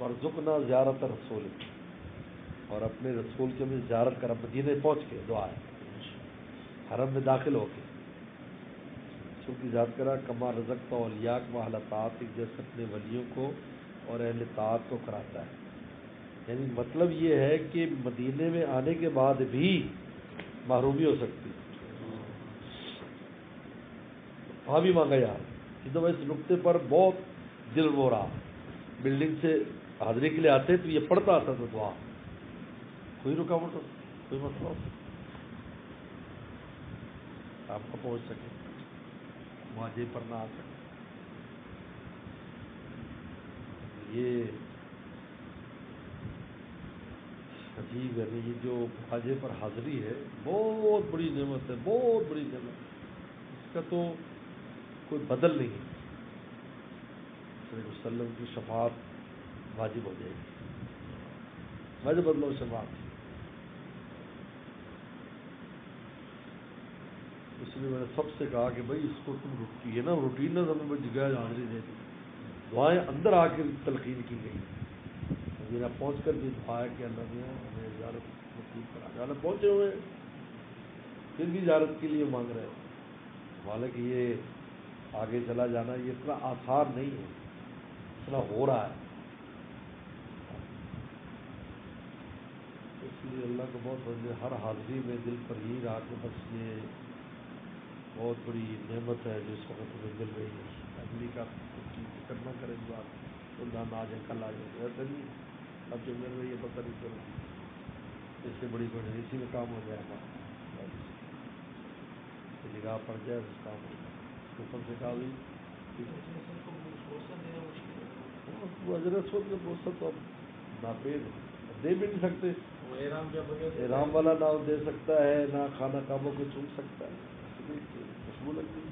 ورزقنا زیارت رسول، اور اپنے رسول کی بھی زیارت کر، مدینے پہنچ کے دعا ہے، حرم میں داخل ہو کے رسول کی زیارت کرا، کما رزقتا اولیاءک و اہل طاعت، جیسے اپنے ولیوں کو اور اہل طاعت کو کراتا ہے. یعنی مطلب یہ ہے کہ مدینے میں آنے کے بعد بھی محرومی ہو سکتی. وہاں بھی مانگا یار کہ تو اس نقطے پر بہت دل رو رہا، بلڈنگ سے حاضری کے لیے آتے تو یہ پڑھتا آتا تھا دعا، کوئی رکاوٹ ہو، کوئی مسئلہ ہو، آپ کو پہنچ سکے، مواجہ پر نہ آ سکے. یہ عجیب ہے. یہ جو مواجہ پر حاضری ہے بہت بڑی نعمت ہے، بہت بڑی نعمت ہے، اس کا تو کوئی بدل نہیں ہے. صلی اللہ علیہ وسلم کی شفاعت واجب ہو جائے گی، واجب بدلو شفاعت. اس لیے میں نے سب سے کہا کہ بھائی اس کو تم یہ نا روٹین نہ سمجھ، جگہ حاضری دے دی، دعائیں اندر آ کے تلقین کی گئی. مدینہ پہنچ کر بھی دعا ہے کہ اللہ نے ہمیں زیارت نصیب کرا. حالانکہ پہنچے ہوئے پھر بھی زیارت کے لیے مانگ رہے ہیں. حالانکہ یہ آگے چلا جانا یہ اتنا آسان نہیں ہے، اتنا ہو رہا ہے. اس لیے اللہ کو بہت بڑے ہر حاضری میں دل پر ہی رہا کہ بس یہ بہت بڑی نعمت ہے جو اس وقت تمہیں مل رہی ہے. اگلی کا فکر نہ کرے اس بات تو نہ آ جائے کل آ جائے، ایسا نہیں. اب جو مل رہی ہے پتہ نہیں چلو، اس سے بڑی بڑی اسی میں کام ہو جائے ہمارا، نگاہ پڑ جائے اس کام ہو جائے. اوپر سے کہا بھی اجر اسود میں بوسہ تو اب ناپید ہے، دے بھی نہیں سکتے. احرام والا نہ دے سکتا ہے، نہ خانہ کعبہ کو چھو سکتا ہے، خوشبو لگتی ہے.